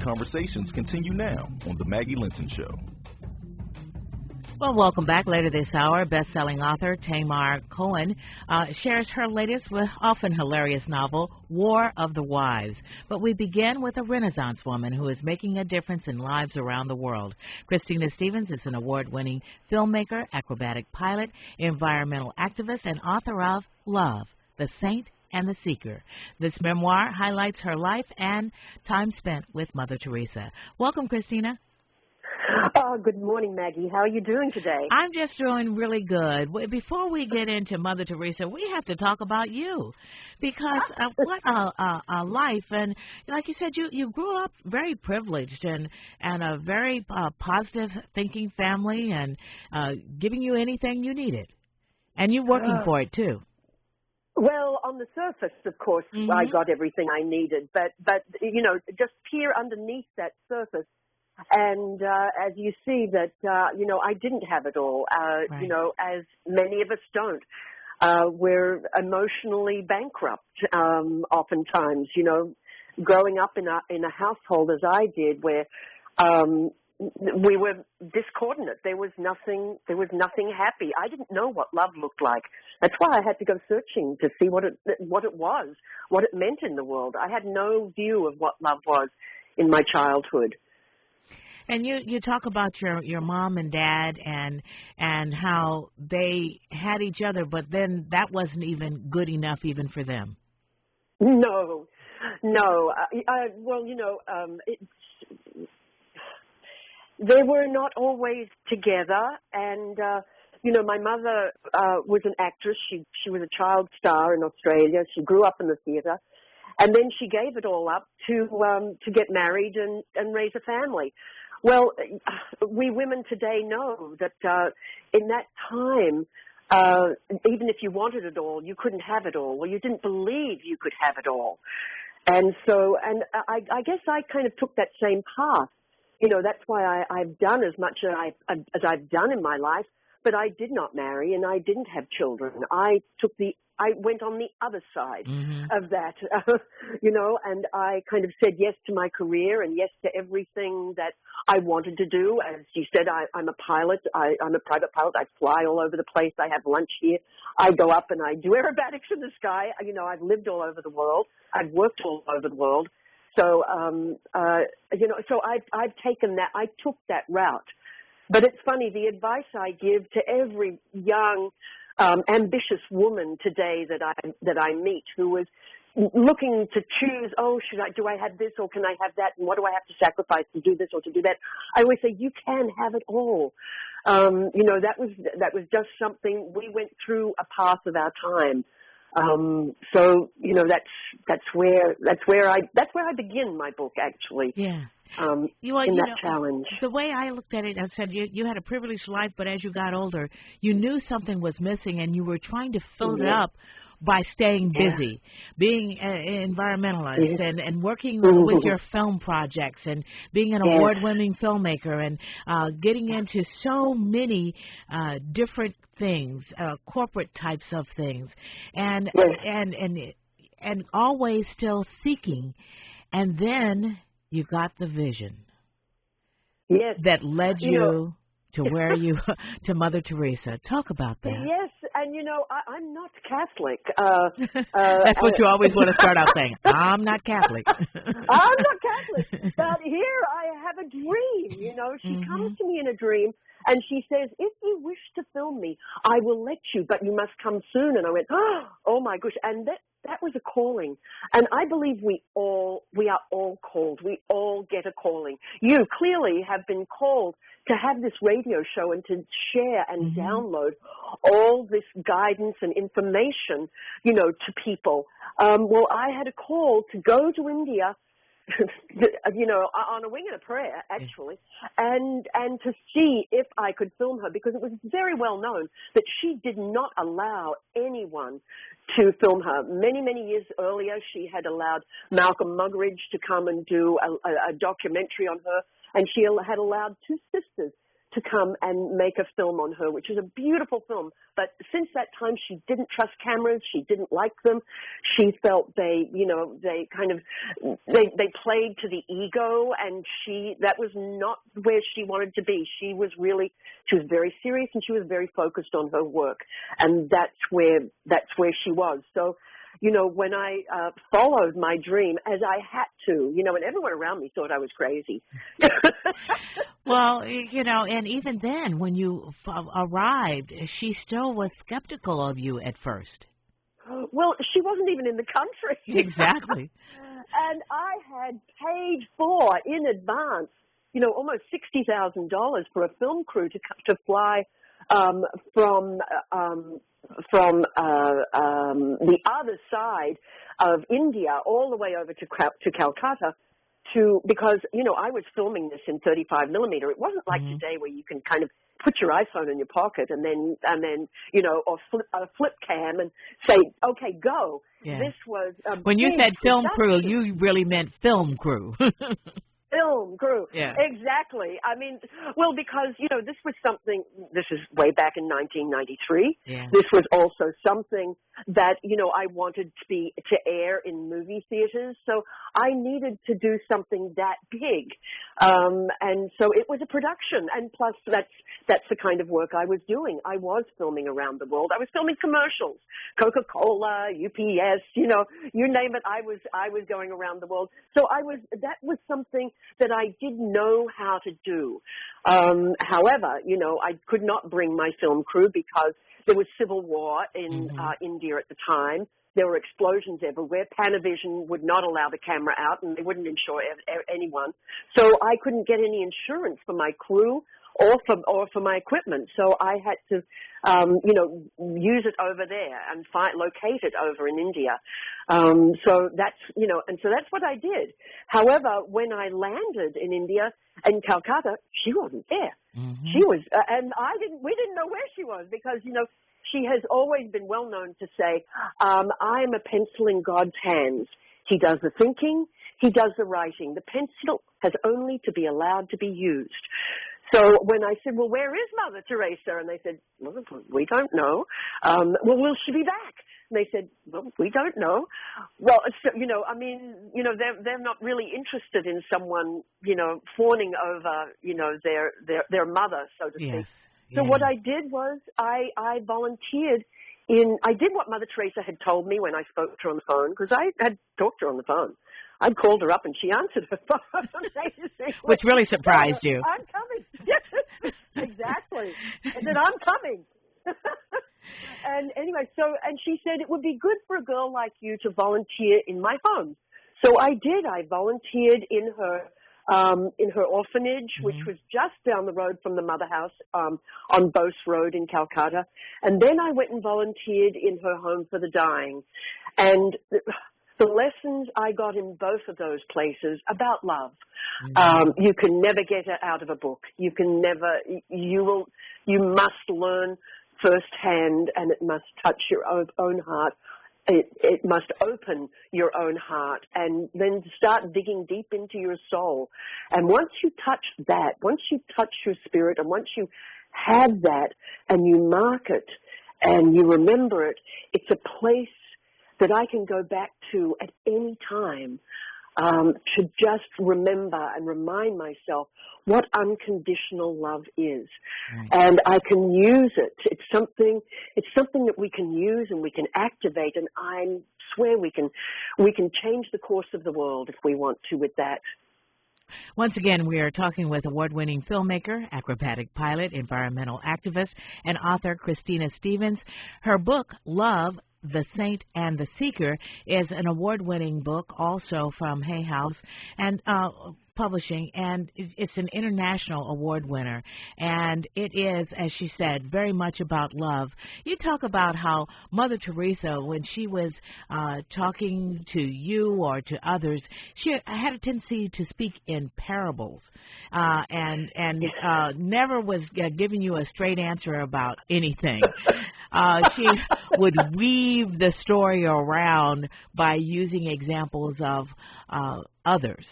conversations continue now on The Maggie Linton Show. Well, welcome back. Later this hour, best-selling author Tamar Cohen shares her latest, often hilarious novel, War of the Wives. But we begin with a Renaissance woman who is making a difference in lives around the world. Christina Stevens is an award-winning filmmaker, acrobatic pilot, environmental activist, and author of Love, the Saint and the Seeker. This memoir highlights her life and time spent with Mother Teresa. Welcome, Christina. Oh, good morning, Maggie. How are you doing today? I'm just doing really good. Before we get into Mother Teresa, we have to talk about you, because what a life. And like you said, you grew up very privileged and a very positive thinking family, and giving you anything you needed, and you're working for it too. Well, on the surface, of course, I got everything I needed, but you know, just peer underneath that surface. And as you see that, you know, I didn't have it all, Right. you know, as many of us don't. We're emotionally bankrupt oftentimes, you know, growing up in a household as I did, where we were discordant. There was nothing happy. I didn't know what love looked like. That's why I had to go searching to see what it was, what it meant in the world. I had no view of what love was in my childhood. And you talk about your mom and dad and how they had each other, but then that wasn't even good enough even for them. No. Well, you know, they were not always together, and you know, my mother was an actress. She was a child star in Australia. She grew up in the theater, and then she gave it all up to get married and raise a family. Well, we women today know that in that time, even if you wanted it all, you couldn't have it all. Well, you didn't believe you could have it all. And so, and I guess I kind of took that same path. You know, that's why I've done as much as I've done in my life, but I did not marry and I didn't have children. I went on the other side of that, you know, and I kind of said yes to my career and yes to everything that I wanted to do. As you said, I'm a pilot. I'm a private pilot. I fly all over the place. I have lunch here. I go up and I do aerobatics in the sky. You know, I've lived all over the world. I've worked all over the world. So, you know, so I've taken that. I took that route. But it's funny, the advice I give to every young, ambitious woman today that I meet who is looking to choose, do I have this or can I have that, and what do I have to sacrifice to do this or to do that? I always say you can have it all. You know, that was just something we went through a path of our time. So you know, that's where I begin my book, actually. Yeah. In that challenge. The way I looked at it, I said you had a privileged life, but as you got older, you knew something was missing, and you were trying to fill it up by staying busy, being an environmentalist, and working with your film projects, and being an award-winning filmmaker, and getting into so many different things, corporate types of things, and always still seeking, and then you got the vision that led you to where you to Mother Teresa. Talk about that. Yes, and you know, I'm not Catholic. That's what you always want to start out saying. I'm not Catholic. I'm not Catholic, but here I have a dream. You know, she comes to me in a dream, and she says, "If you wish to film me, I will let you, but you must come soon." And I went, "Oh my gosh!" And that was a calling. And I believe we are all called. We all get a calling. You clearly have been called to have this radio show and to share and download all this guidance and information, you know, to people. Well, I had a call to go to India, you know, on a wing and a prayer, actually, and to see if I could film her, because it was very well known that she did not allow anyone to film her. Many, many years earlier, she had allowed Malcolm Muggeridge to come and do a documentary on her, and she had allowed two sisters to come and make a film on her, which is a beautiful film. But since that time, she didn't trust cameras. She didn't like them. She felt they played to the ego, and that was not where she wanted to be. She was very serious, and she was very focused on her work, and that's where she was. So, when I followed my dream, as I had to, and everyone around me thought I was crazy. Well, and even then, when you arrived, she still was skeptical of you at first. Well, she wasn't even in the country. Exactly. And I had paid for, in advance, almost $60,000 for a film crew to fly from the other side of India all the way over to Calcutta because I was filming this in 35 millimeter. It wasn't like today where you can kind of put your iPhone in your pocket and then or flip cam and say, okay, go. Yeah. This was when you said film crew, you really meant film crew. Film crew. Yeah. Exactly. I mean, well, because, this was something, this is way back in 1993. Yeah. This was also something that, I wanted to air in movie theaters. So I needed to do something that big. And so it was a production. And plus that's the kind of work I was doing. I was filming around the world. I was filming commercials, Coca-Cola, UPS, you name it. I was going around the world. So that was something that I didn't know how to do. However, I could not bring my film crew because there was civil war in India at the time. There were explosions everywhere. Panavision would not allow the camera out, and they wouldn't insure anyone. So I couldn't get any insurance for my crew or for my equipment. So I had to, use it over there and locate it over in India. So that's what I did. However, when I landed in India in Calcutta, she wasn't there. Mm-hmm. She was, and we didn't know where she was because, she has always been well known to say, I am a pencil in God's hands. He does the thinking. He does the writing. The pencil has only to be allowed to be used. So when I said, well, where is Mother Teresa? And they said, well, we don't know. Well, will she be back? And they said, well, we don't know. Well, they're not really interested in someone, fawning over, their mother, so to speak. So what I did was I volunteered I did what Mother Teresa had told me when I spoke to her on the phone, because I had talked to her on the phone. I'd called her up and she answered her phone. Which really surprised you. I'm coming. Yes, exactly. I said, I'm coming. And anyway, and she said, it would be good for a girl like you to volunteer in my home. So I did. I volunteered in her orphanage, which was just down the road from the mother house on Bose Road in Calcutta. And then I went and volunteered in her home for the dying. And the lessons I got in both of those places about love, you can never get it out of a book. You must learn firsthand, and it must touch your own heart. It must open your own heart and then start digging deep into your soul. And once you touch that, once you touch your spirit, and once you have that and you mark it and you remember it, it's a place that I can go back to at any time to just remember and remind myself what unconditional love is. Right. And I can use it. It's something that we can use and we can activate, and I swear we can change the course of the world if we want to with that. Once again, we are talking with award-winning filmmaker, acrobatic pilot, environmental activist, and author Christina Stevens. Her book, Love, The Saint and the Seeker, is an award-winning book also from Hay House and Publishing, and it's an international award winner. And it is, as she said, very much about love. You talk about how Mother Teresa, when she was talking to you or to others, she had a tendency to speak in parables and never was giving you a straight answer about anything. She would weave the story around by using examples of others.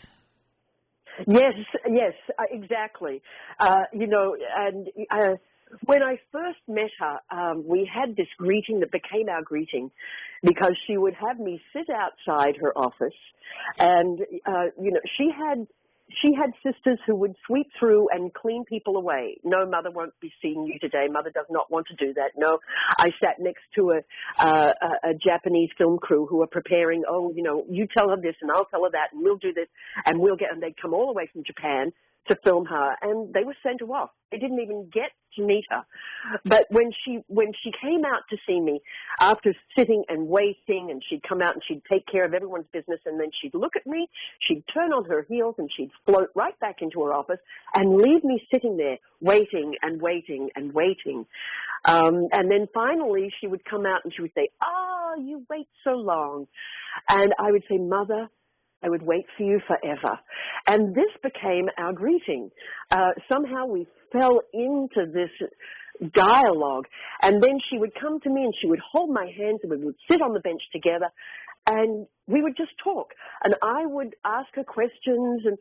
Yes, yes, exactly. And when I first met her, we had this greeting that became our greeting because she would have me sit outside her office and, she had sisters who would sweep through and clean people away. No, Mother won't be seeing you today. Mother does not want to do that. No, I sat next to a Japanese film crew who are preparing, you tell her this and I'll tell her that and we'll do this and and they'd come all the way from Japan to film her and they were sent off. They didn't even get to meet her. But when she came out to see me after sitting and waiting and she'd come out and she'd take care of everyone's business and then she'd look at me, she'd turn on her heels and she'd float right back into her office and leave me sitting there waiting and waiting and waiting. And then finally she would come out and she would say, "Oh, you wait so long." And I would say, "Mother, I would wait for you forever." And this became our greeting. Somehow we fell into this dialogue. And then she would come to me and she would hold my hands and we would sit on the bench together and we would just talk. And I would ask her questions and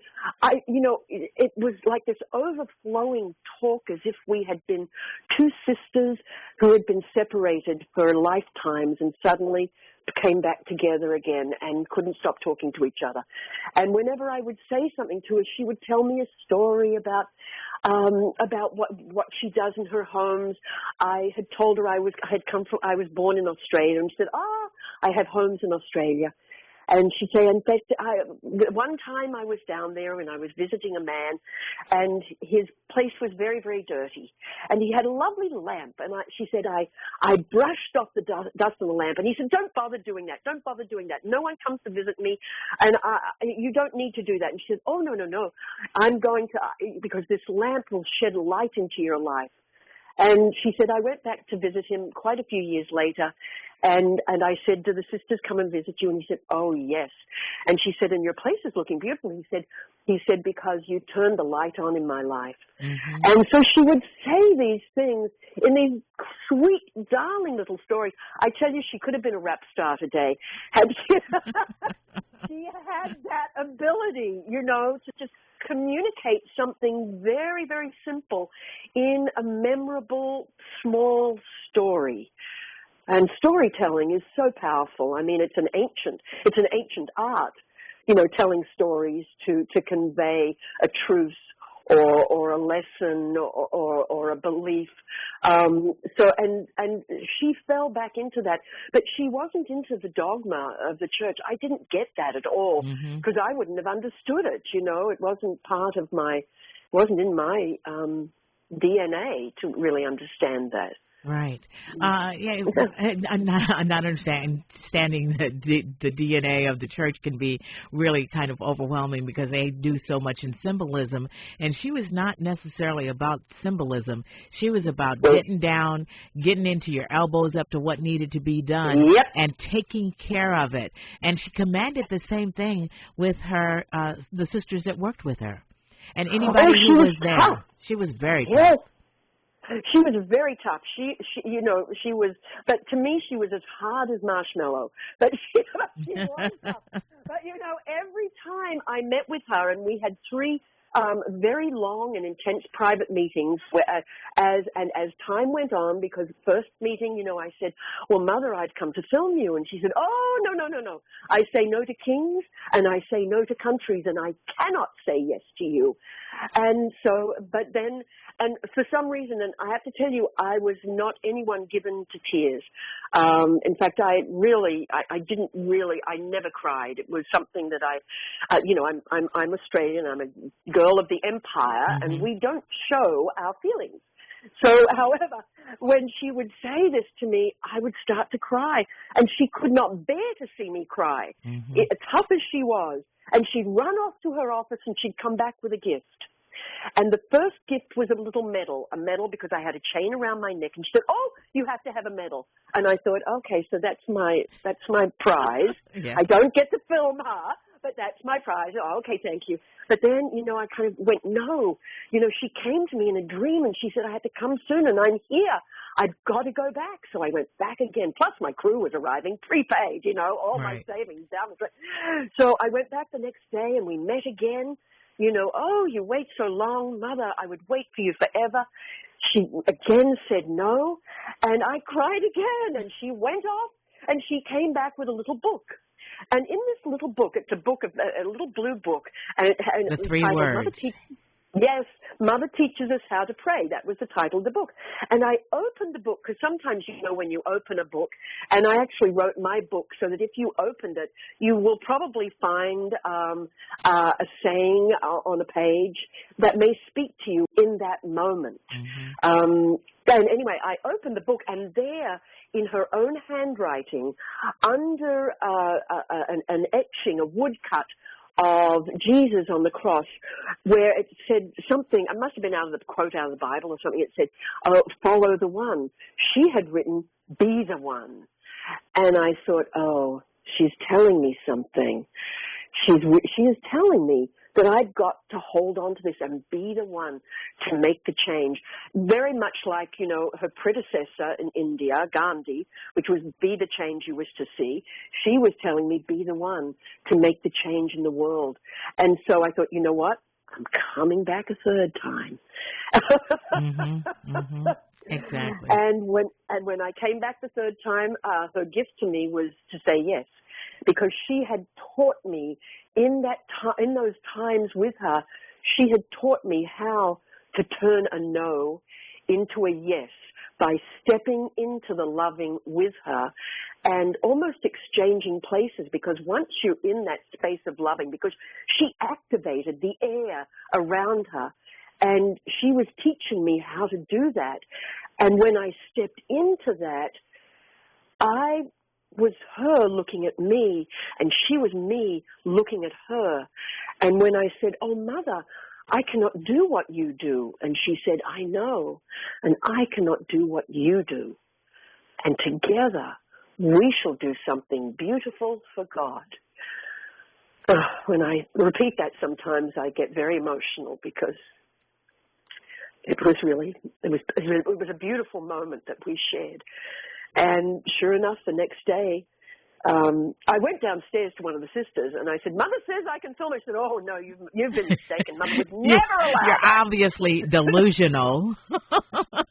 it was like this overflowing talk as if we had been two sisters who had been separated for lifetimes and suddenly came back together again and couldn't stop talking to each other. And whenever I would say something to her, she would tell me a story about what she does in her homes. I had told her I was born in Australia and she said, "Oh, I have homes in Australia." And she'd say, in fact, one time I was down there and I was visiting a man and his place was very, very dirty. And he had a lovely lamp. And she said, I brushed off the dust on the lamp. And he said, "Don't bother doing that. Don't bother doing that. No one comes to visit me. And you don't need to do that." And she said, "Oh, no. I'm going to, because this lamp will shed light into your life." And she said, I went back to visit him quite a few years later. And I said, "Do the sisters come and visit you?" And he said, "Oh, yes." And she said, "And your place is looking beautiful." He said, "Because you turned the light on in my life." Mm-hmm. And so she would say these things in these sweet, darling little stories. I tell you, she could have been a rap star today. She had that ability, to just communicate something very, very simple in a memorable, small story. And storytelling is so powerful. I mean, it's an ancient art, telling stories to convey a truth or a lesson or a belief. And she fell back into that, but she wasn't into the dogma of the church. I didn't get that at all because I wouldn't have understood it. It wasn't in my DNA to really understand that. Right. I'm not understanding the DNA of the church can be really kind of overwhelming because they do so much in symbolism. And she was not necessarily about symbolism. She was about getting down, getting into your elbows up to what needed to be done, and taking care of it. And she commanded the same thing with her, the sisters that worked with her. And anybody who was there. Tough. She was very tough. Yes. She was very tough. She was, but to me, she was as hard as marshmallow. But she was tough. But every time I met with her, and we had 3 very long and intense private meetings. Where, as time went on, because first meeting, I said, "Well, Mother, I'd come to film you," and she said, "Oh, no. I say no to kings, and I say no to countries, and I cannot say yes to you." And so, but then. And for some reason, and I have to tell you, I was not anyone given to tears. In fact, I never cried. It was something that I'm Australian. I'm a girl of the empire, and we don't show our feelings. So, however, when she would say this to me, I would start to cry, and she could not bear to see me cry, tough as she was. And she'd run off to her office, and she'd come back with a gift. And the first gift was a little medal, because I had a chain around my neck. And she said, "Oh, you have to have a medal." And I thought, okay, so that's my prize. Yeah. I don't get to film her, but that's my prize. Oh, okay, thank you. But then, I kind of went, no. She came to me in a dream and she said, "I had to come soon and I'm here. I've got to go back." So I went back again. Plus my crew was arriving, prepaid, all my savings down the drain. So I went back the next day and we met again. oh, you wait so long, Mother, I would wait for you forever. She again said no, and I cried again, and she went off, and she came back with a little book. And in this little book, it's a little blue book, and it The was 3 titled words. Yes, Mother Teaches Us How to Pray. That was the title of the book. And I opened the book, because sometimes when you open a book, and I actually wrote my book so that if you opened it, you will probably find a saying on a page that may speak to you in that moment. Mm-hmm. And anyway, I opened the book, and there, in her own handwriting, under an etching, a woodcut of Jesus on the cross, where it said something, it must have been quote out of the Bible or something, it said, follow the one. She had written, be the one. And I thought, oh, she's telling me something. She is telling me that I've got to hold on to this and be the one to make the change. Very much like, her predecessor in India, Gandhi, which was be the change you wish to see. She was telling me be the one to make the change in the world. And so I thought, you know what? I'm coming back a third time. Exactly. And when I came back the third time, her gift to me was to say yes, because she had taught me in those times with her, she had taught me how to turn a no into a yes by stepping into the loving with her and almost exchanging places, because once you're in that space of loving, because she activated the air around her, and she was teaching me how to do that. And when I stepped into that, I was her looking at me, and she was me looking at her. And when I said, oh, Mother, I cannot do what you do. And she said, I know, and I cannot do what you do. And together we shall do something beautiful for God. When I repeat that sometimes I get very emotional, because it was a beautiful moment that we shared. And sure enough, the next day, I went downstairs to one of the sisters, and I said, Mother says I can film. I said, oh, no, you've been mistaken. Mother would never allow You're that. obviously delusional.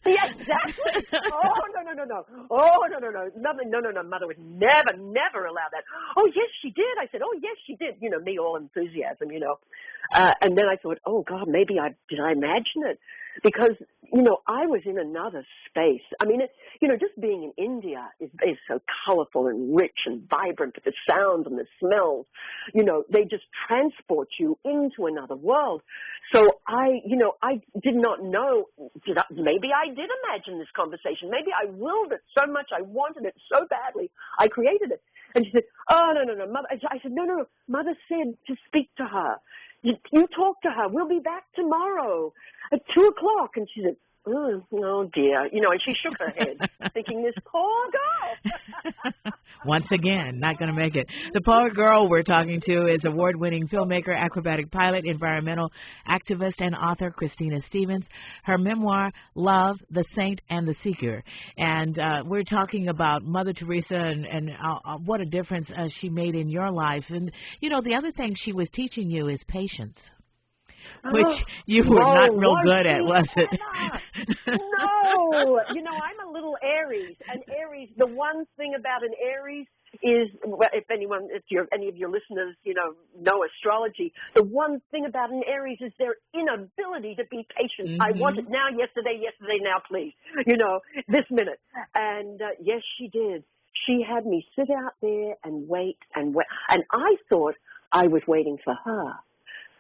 Yeah, exactly. Oh, no. Oh, no. Mother would never allow that. Oh, yes, she did. I said, oh, yes, she did. Me all enthusiasm, And then I thought, oh, God, maybe did I imagine it? Because, I was in another space. I mean, just being in India is so colorful and rich and vibrant with the sounds and the smells. They just transport you into another world. So I did not know, maybe I did imagine this conversation. Maybe I willed it so much. I wanted it so badly. I created it. And she said, oh, no, Mother. I said, no. Mother said to speak to her. You talk to her. We'll be back tomorrow at 2:00. And she said, oh, dear. And she shook her head, thinking, this poor girl. Once again, not going to make it. The poor girl we're talking to is award-winning filmmaker, acrobatic pilot, environmental activist, and author Christina Stevens. Her memoir, Love, the Saint, and the Seeker. And we're talking about Mother Teresa and what a difference she made in your life. And, the other thing she was teaching you is patience, which you were not real good at, was it? No. I'm a little Aries. And Aries, the one thing about an Aries is, if any of your listeners, know astrology, the one thing about an Aries is their inability to be patient. Mm-hmm. I want it now, yesterday, now, please. This minute. And yes, she did. She had me sit out there and wait. And I thought I was waiting for her.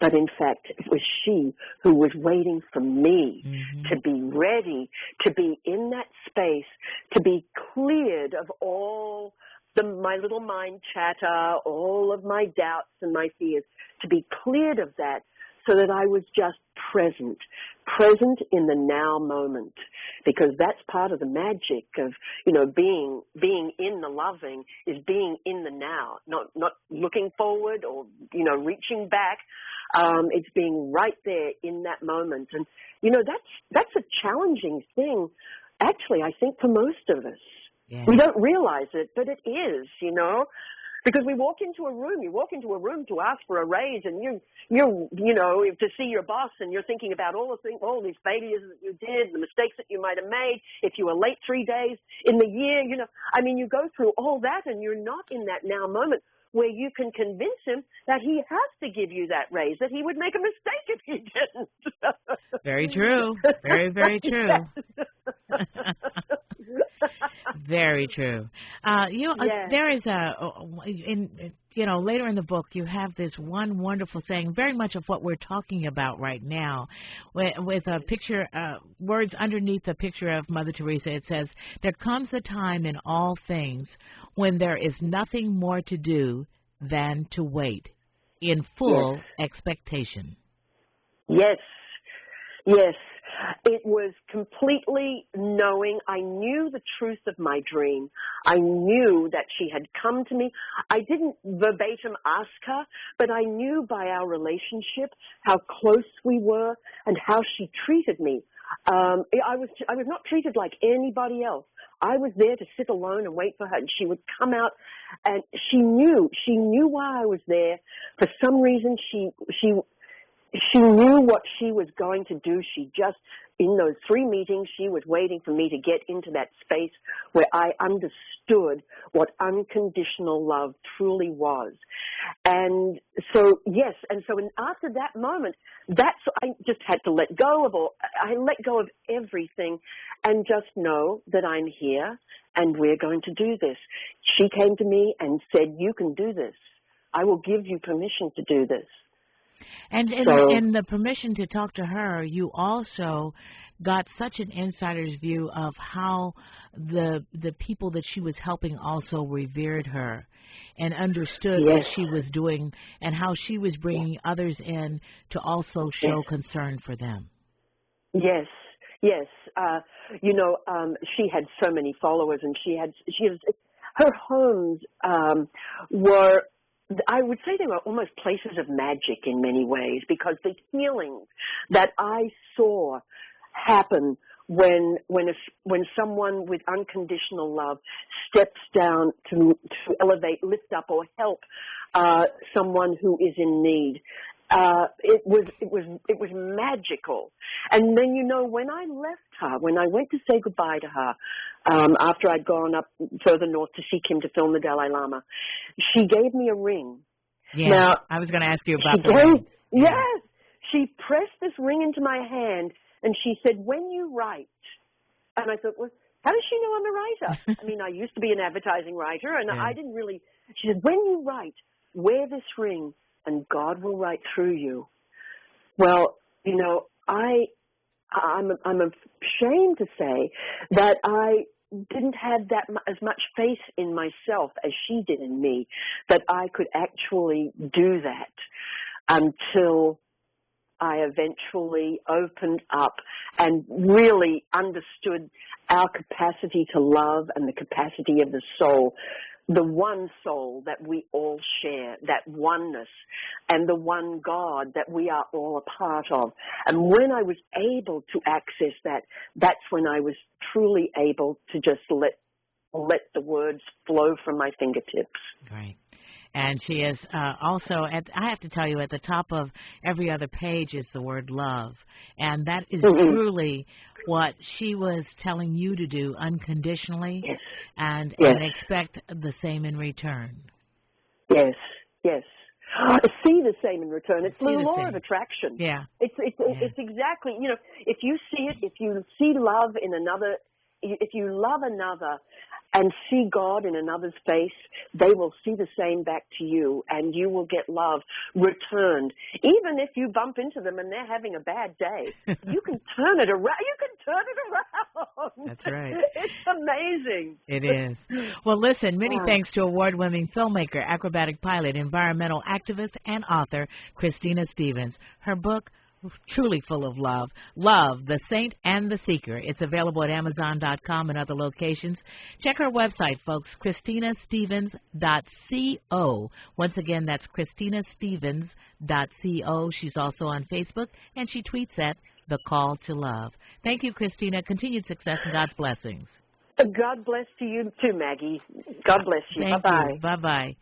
But in fact, it was she who was waiting for me to be ready, to be in that space, to be cleared of all my little mind chatter, all of my doubts and my fears, to be cleared of that, so that I was just present in the now moment, because that's part of the magic of, being in the loving is being in the now, not looking forward or, reaching back. It's being right there in that moment. And, that's a challenging thing, actually, I think, for most of us. Yeah. We don't realize it, but it is, Because you walk into a room to ask for a raise, and you know, to see your boss, and you're thinking about all these failures that you did, the mistakes that you might have made, if you were late 3 days in the year, you know. I mean, you go through all that, and you're not in that now moment where you can convince him that he has to give you that raise, that he would make a mistake if he didn't. Very true. Very, very true. Very true. There is later in the book, you have this one wonderful saying, very much of what we're talking about right now, with a picture, words underneath the picture of Mother Teresa. It says, "There comes a time in all things when there is nothing more to do than to wait in full expectation." Yes. Yes. It was completely knowing. I knew the truth of my dream. I knew that she had come to me. I didn't verbatim ask her, but I knew by our relationship how close we were and how she treated me. I was not treated like anybody else. I was there to sit alone and wait for her, and she would come out, and she knew why I was there. For some reason, she knew what she was going to do. She just, in those 3 meetings, she was waiting for me to get into that space where I understood what unconditional love truly was. And so, yes, after that moment, I just had to let go of I let go of everything and just know that I'm here and we're going to do this. She came to me and said, "You can do this. I will give you permission to do this." And in the permission to talk to her, you also got such an insider's view of how the people that she was helping also revered her and understood what she was doing and how she was bringing others in to also show concern for them. Yes. Yes. She had so many followers, and her homes were, I would say, they were almost places of magic in many ways, because the healings that I saw happen when someone with unconditional love steps down to elevate, lift up, or help someone who is in need. It was magical. And then, when I left her, when I went to say goodbye to her, after I'd gone up further north to see Kim to film the Dalai Lama, she gave me a ring. Yeah, now, I was going to ask you about the ring. Yes. She pressed this ring into my hand, and she said, "When you write," and I thought, well, how does she know I'm a writer? I mean, I used to be an advertising writer, and I didn't really. She said, "When you write, wear this ring, and God will write through you." Well, I'm ashamed to say that I didn't have as much faith in myself as she did in me, that I could actually do that until I eventually opened up and really understood our capacity to love and the capacity of the soul, the one soul that we all share, that oneness, and the one God that we are all a part of. And when I was able to access that, that's when I was truly able to just let the words flow from my fingertips. Right. And she is also, I have to tell you, at the top of every other page is the word love. And that is truly what she was telling you to do unconditionally, and expect the same in return. Yes, yes. See the same in return. It's the law of attraction. Yeah. It's exactly, if you see it, if you see love in another, if you love another and see God in another's face, they will see the same back to you, and you will get love returned. Even if you bump into them and they're having a bad day, you can turn it around. You can turn it around. That's right. It's amazing. It is. Well, listen, many thanks to award-winning filmmaker, acrobatic pilot, environmental activist, and author Christina Stevens. Her book, truly full of love. Love, The Saint and the Seeker. It's available at Amazon.com and other locations. Check her website, folks, ChristinaStevens.co. Once again, that's ChristinaStevens.co. She's also on Facebook, and she tweets at The Call to Love. Thank you, Christina. Continued success and God's blessings. God bless to you too, Maggie. God bless you. Bye-bye. Bye-bye.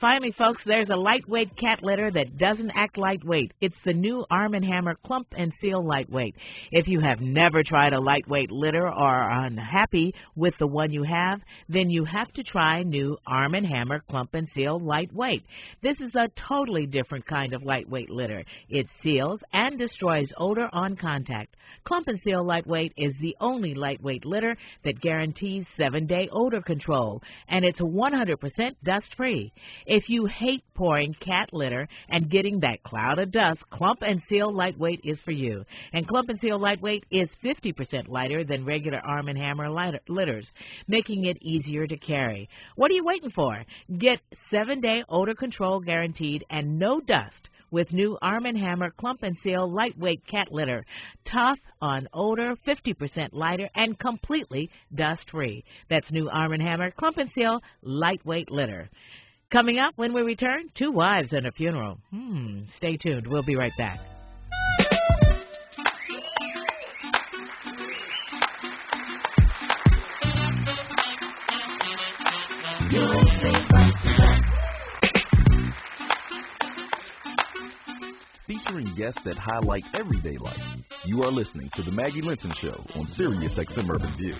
Finally, folks, there's a lightweight cat litter that doesn't act lightweight. It's the new Arm & Hammer Clump and Seal Lightweight. If you have never tried a lightweight litter or are unhappy with the one you have, then you have to try new Arm & Hammer Clump and Seal Lightweight. This is a totally different kind of lightweight litter. It seals and destroys odor on contact. Clump and Seal Lightweight is the only lightweight litter that guarantees 7-day odor control, and it's 100% dust-free. If you hate pouring cat litter and getting that cloud of dust, Clump and Seal Lightweight is for you. And Clump and Seal Lightweight is 50% lighter than regular Arm & Hammer litters, making it easier to carry. What are you waiting for? Get 7-day odor control guaranteed and no dust with new Arm & Hammer Clump and Seal Lightweight Cat Litter. Tough on odor, 50% lighter, and completely dust-free. That's new Arm & Hammer Clump and Seal Lightweight Litter. Coming up when we return, 2 wives and a funeral. Stay tuned. We'll be right back. Featuring guests that highlight everyday life. You are listening to The Maggie Linton Show on Sirius XM Urban View.